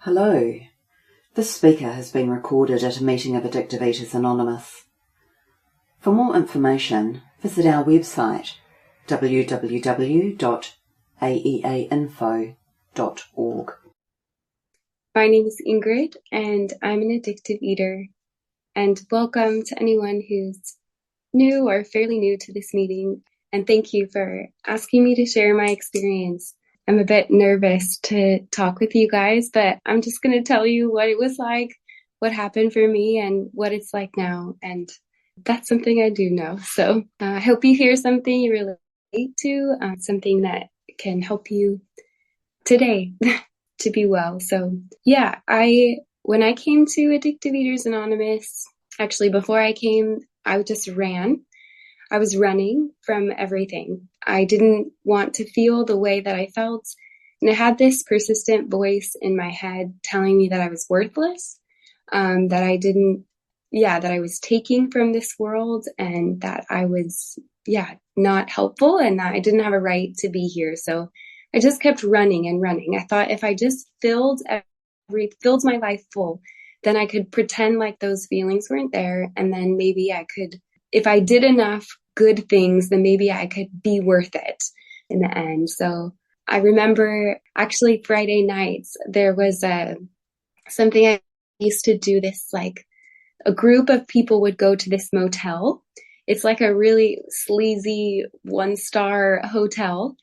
Hello. This speaker has been recorded at a meeting of Addictive Eaters Anonymous. For more information, visit our website www.aeainfo.org. My name is Ingrid, and I'm an addictive eater. And welcome to anyone who's new or fairly new to this meeting. And thank you for asking me to share my experience. I'm a bit nervous to talk with you guys, but I'm just going to tell you what it was like, what happened for me, and what it's like now. And that's something I do know. So I hope you hear something you relate to, something that can help you today to be well. So yeah, when I came to Addictive Eaters Anonymous, actually before I came, I just ran. I was running from everything. I didn't want to feel the way that I felt. And I had this persistent voice in my head telling me that I was worthless, that I was taking from this world, and that I was, not helpful, and that I didn't have a right to be here. So I just kept running and running. I thought if I just filled my life full, then I could pretend like those feelings weren't there. And then maybe I could, if I did enough good things, then maybe I could be worth it in the end. So I remember actually Friday nights, there was something I used to do this, like a group of people would go to this motel. It's like a really sleazy 1-star hotel.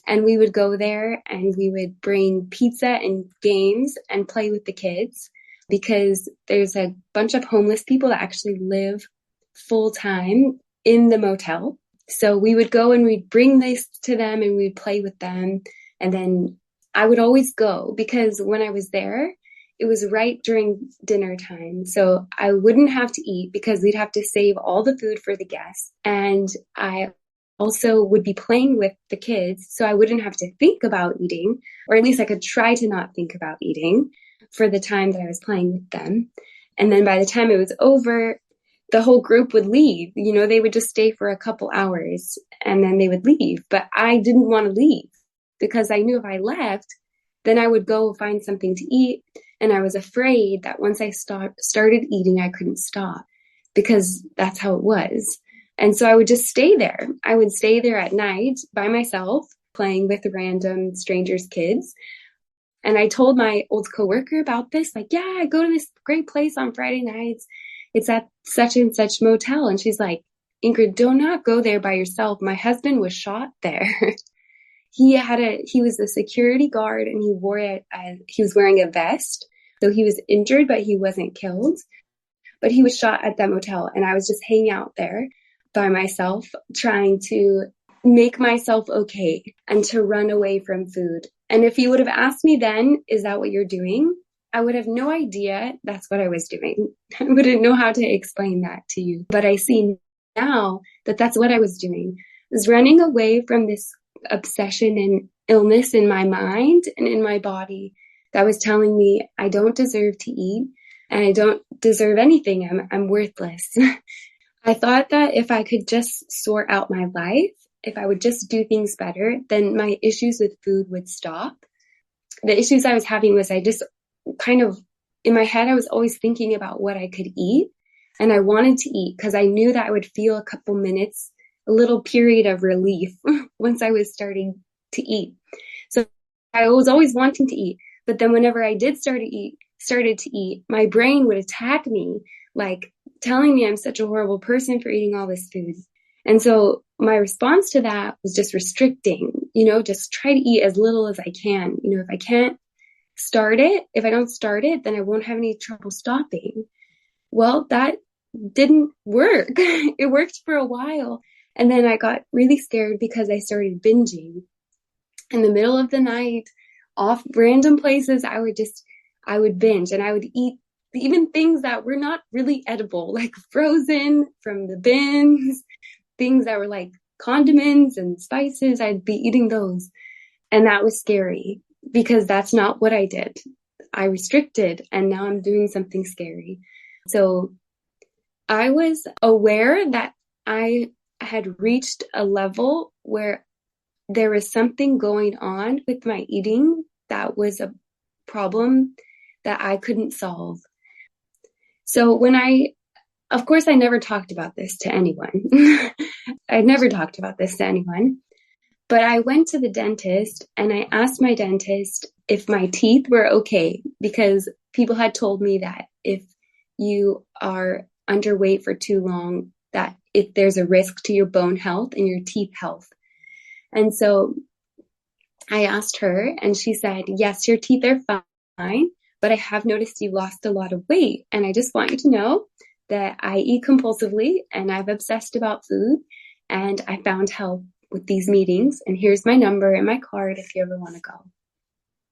And we would go there and we would bring pizza and games and play with the kids, because there's a bunch of homeless people that actually live full time in the motel. So we would go and we'd bring this to them and we'd play with them. And then I would always go, because when I was there, it was right during dinner time. So I wouldn't have to eat because we'd have to save all the food for the guests. And I also would be playing with the kids, so I wouldn't have to think about eating, or at least I could try to not think about eating for the time that I was playing with them. And then by the time it was over, the whole group would leave. They would just stay for a couple hours and then they would leave. But I didn't want to leave because I knew if I left, then I would go find something to eat. And I was afraid that once I started eating, I couldn't stop, because that's how it was. And so I would just stay there. I would stay there at night by myself, playing with random strangers' kids. And I told my old coworker about this, like, yeah, I go to this great place on Friday nights. It's at such and such motel. And she's like, Ingrid, do not go there by yourself. My husband was shot there. He was a security guard, and he was wearing a vest. So he was injured, but he wasn't killed. But he was shot at that motel. And I was just hanging out there by myself, trying to make myself okay and to run away from food. And if you would have asked me then, is that what you're doing? I would have no idea that's what I was doing. I wouldn't know how to explain that to you. But I see now that that's what I was doing. I was running away from this obsession and illness in my mind and in my body that was telling me I don't deserve to eat and I don't deserve anything. I'm worthless. I thought that if I could just sort out my life, if I would just do things better, then my issues with food would stop. The issues I was having was I just kind of, in my head, I was always thinking about what I could eat. And I wanted to eat because I knew that I would feel a couple minutes, a little period of relief once I was starting to eat. So I was always wanting to eat. But then whenever I did started to eat, my brain would attack me, like telling me I'm such a horrible person for eating all this food. And so my response to that was just restricting, just try to eat as little as I can. If I can't start it, if I don't start it, then I won't have any trouble stopping. Well, that didn't work. It worked for a while. And then I got really scared because I started binging. In the middle of the night, off random places, I would binge, and I would eat even things that were not really edible, like frozen from the bins, things that were like condiments and spices. I'd be eating those. And that was scary because that's not what I did. I restricted, and now I'm doing something scary. So I was aware that I had reached a level where there was something going on with my eating that was a problem that I couldn't solve. So of course, I never talked about this to anyone. I never talked about this to anyone. But I went to the dentist and I asked my dentist if my teeth were okay, because people had told me that if you are underweight for too long, that if there's a risk to your bone health and your teeth health. And so I asked her and she said, yes, your teeth are fine, but I have noticed you lost a lot of weight. And I just want you to know that I eat compulsively and I've obsessed about food, and I found help with these meetings, and here's my number and my card if you ever want to go.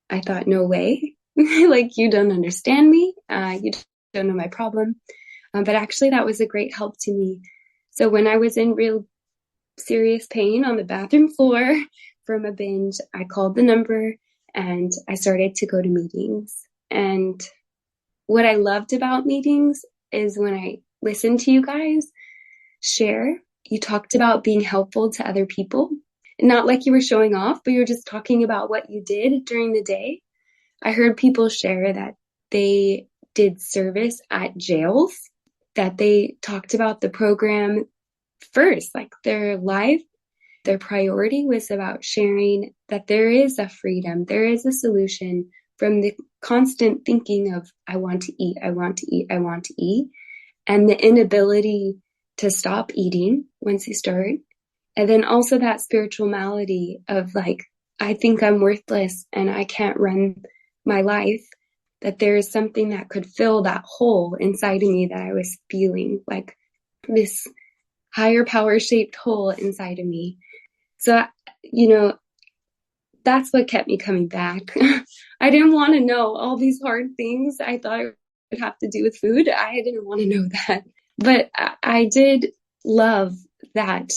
I thought, no way. Like, you don't understand me. You don't know my problem. But actually that was a great help to me. So when I was in real serious pain on the bathroom floor from a binge, I called the number and I started to go to meetings. And what I loved about meetings is when I listened to you guys share, you talked about being helpful to other people. Not like you were showing off, but you're just talking about what you did during the day. I heard people share that they did service at jails, that they talked about the program first, like their life, their priority was about sharing that there is a freedom, there is a solution from the constant thinking of, I want to eat, I want to eat, I want to eat, and the inability to stop eating once you start. And then also that spiritual malady of like, I think I'm worthless and I can't run my life, that there is something that could fill that hole inside of me that I was feeling, like this higher power shaped hole inside of me. So, that's what kept me coming back. I didn't want to know all these hard things I thought it would have to do with food. I didn't want to know that. But I did love that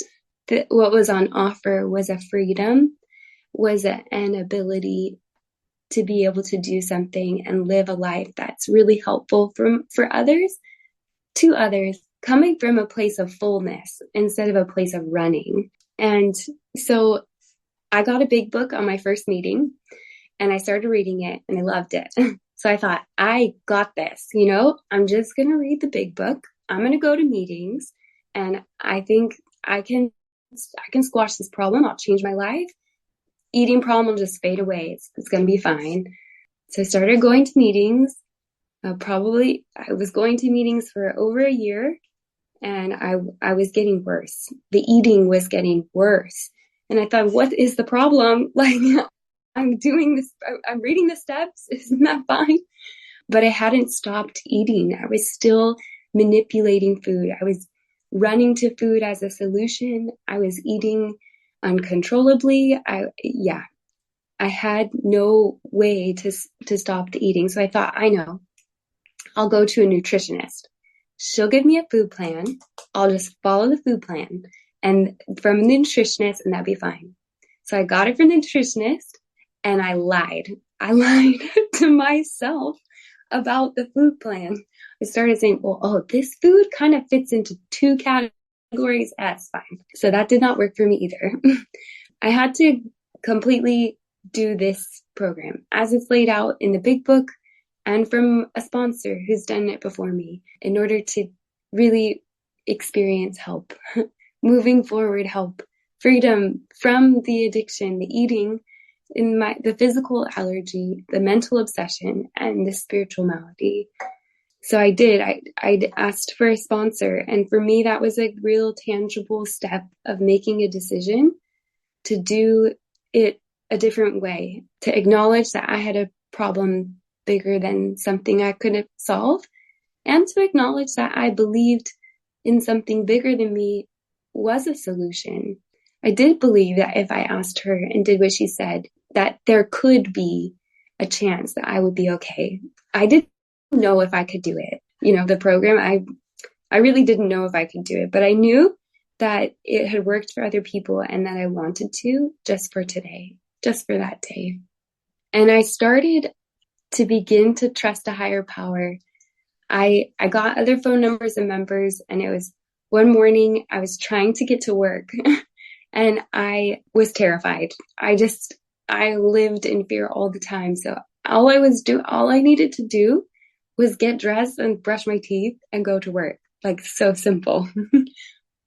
what was on offer was a freedom, was an ability to be able to do something and live a life that's really helpful for others, to others, coming from a place of fullness instead of a place of running. And so I got a big book on my first meeting and I started reading it and I loved it. So I thought, I got this, I'm just going to read the big book. I'm going to go to meetings and I think I can squash this problem. I'll change my life. Eating problem will just fade away. It's going to be fine. So I started going to meetings. I was going to meetings for over a year and I was getting worse. The eating was getting worse. And I thought, what is the problem? Like, I'm doing this, I'm reading the steps. Isn't that fine? But I hadn't stopped eating. I was still manipulating food. I was running to food as a solution. I was eating uncontrollably. I had no way to stop the eating. So I thought, I know, I'll go to a nutritionist. She'll give me a food plan. I'll just follow the food plan and from the nutritionist, and that'd be fine. So I got it from the nutritionist and I lied. I lied to myself about the food plan. I started saying, this food kind of fits into 2 categories. That's fine. So that did not work for me either. I had to completely do this program as it's laid out in the big book and from a sponsor who's done it before me in order to really experience help, moving forward help, freedom from the addiction, the eating, the physical allergy, the mental obsession, and the spiritual malady. So I did. I asked for a sponsor. And for me, that was a real tangible step of making a decision to do it a different way, to acknowledge that I had a problem bigger than something I couldn't solve, and to acknowledge that I believed in something bigger than me was a solution. I did believe that if I asked her and did what she said, that there could be a chance that I would be okay. I didn't know if I could do it. The program, I really didn't know if I could do it, but I knew that it had worked for other people and that I wanted to just for today, just for that day. And I started to begin to trust a higher power. I got other phone numbers and members, and it was one morning I was trying to get to work and I was terrified. I lived in fear all the time. So all I needed to do was get dressed and brush my teeth and go to work. Like, so simple.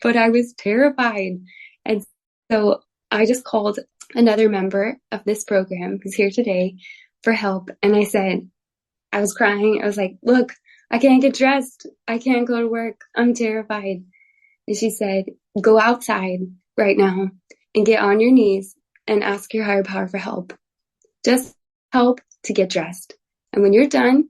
But I was terrified. And so I just called another member of this program who's here today for help. And I said, I was crying. I was like, look, I can't get dressed. I can't go to work. I'm terrified. And she said, go outside right now and get on your knees and ask your higher power for help. Just help to get dressed. And when you're done,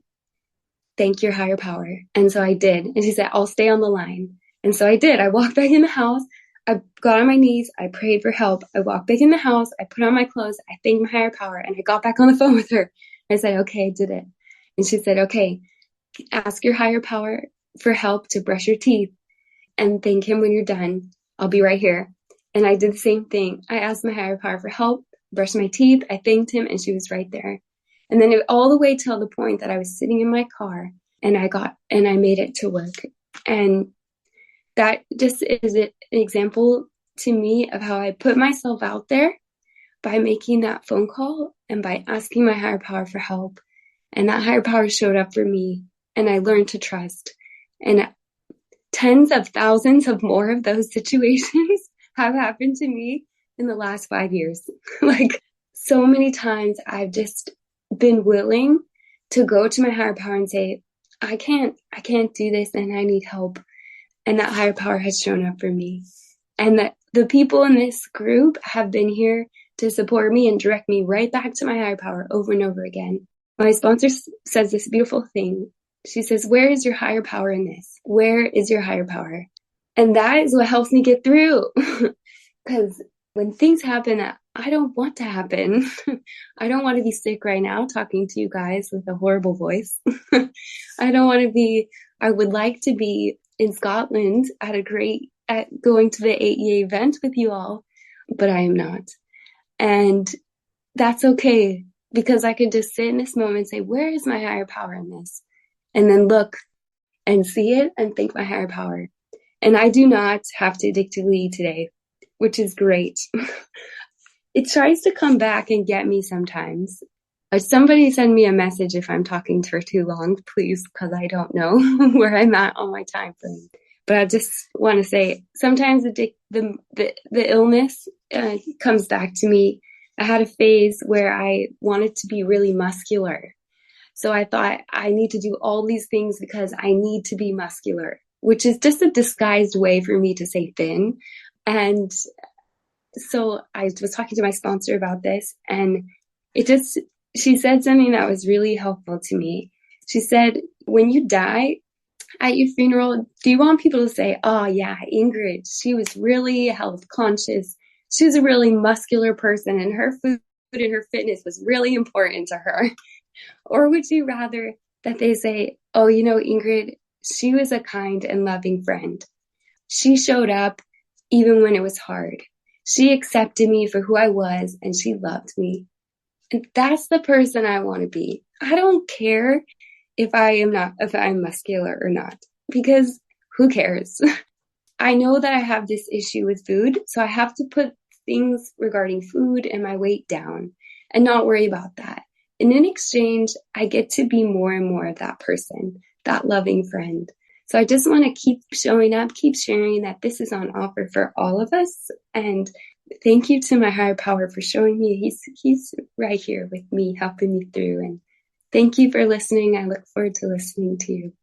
thank your higher power. And so I did. And she said, I'll stay on the line. And so I did. I walked back in the house. I got on my knees. I prayed for help. I walked back in the house. I put on my clothes. I thanked my higher power. And I got back on the phone with her. I said, okay, I did it. And she said, okay, ask your higher power for help to brush your teeth and thank him when you're done. I'll be right here. And I did the same thing. I asked my higher power for help, brushed my teeth. I thanked him and she was right there. And then all the way till the point that I was sitting in my car and I made it to work. And that just is an example to me of how I put myself out there by making that phone call and by asking my higher power for help. And that higher power showed up for me and I learned to trust. And tens of thousands of more of those situations have happened to me in the last 5 years. Like, so many times I've just been willing to go to my higher power and say, I can't do this and I need help. And that higher power has shown up for me. And that the people in this group have been here to support me and direct me right back to my higher power over and over again. My sponsor says this beautiful thing. She says, where is your higher power in this? Where is your higher power? And that is what helps me get through. Because when things happen that I don't want to happen, I don't want to be sick right now talking to you guys with a horrible voice. I would like to be in Scotland at going to the AEA event with you all, but I am not. And that's okay, because I could just sit in this moment and say, where is my higher power in this? And then look and see it and thank my higher power. And I do not have to addictively eat today, which is great. It tries to come back and get me sometimes. Somebody send me a message if I'm talking for too long, please, because I don't know where I'm at on my time frame. But I just want to say, sometimes the illness comes back to me. I had a phase where I wanted to be really muscular. So I thought I need to do all these things because I need to be muscular, which is just a disguised way for me to say thin. And so I was talking to my sponsor about this, and she said something that was really helpful to me. She said, when you die at your funeral, do you want people to say, oh yeah, Ingrid, she was really health conscious. She was a really muscular person and her food and her fitness was really important to her. Or would you rather that they say, oh, Ingrid, she was a kind and loving friend. She showed up even when it was hard. She accepted me for who I was and she loved me. And that's the person I want to be. I don't care if I'm muscular or not, because who cares? I know that I have this issue with food, so I have to put things regarding food and my weight down and not worry about that. And in exchange, I get to be more and more of that person, that loving friend. So I just want to keep showing up, keep sharing that this is on offer for all of us. And thank you to my higher power for showing me he's right here with me, helping me through. And thank you for listening. I look forward to listening to you.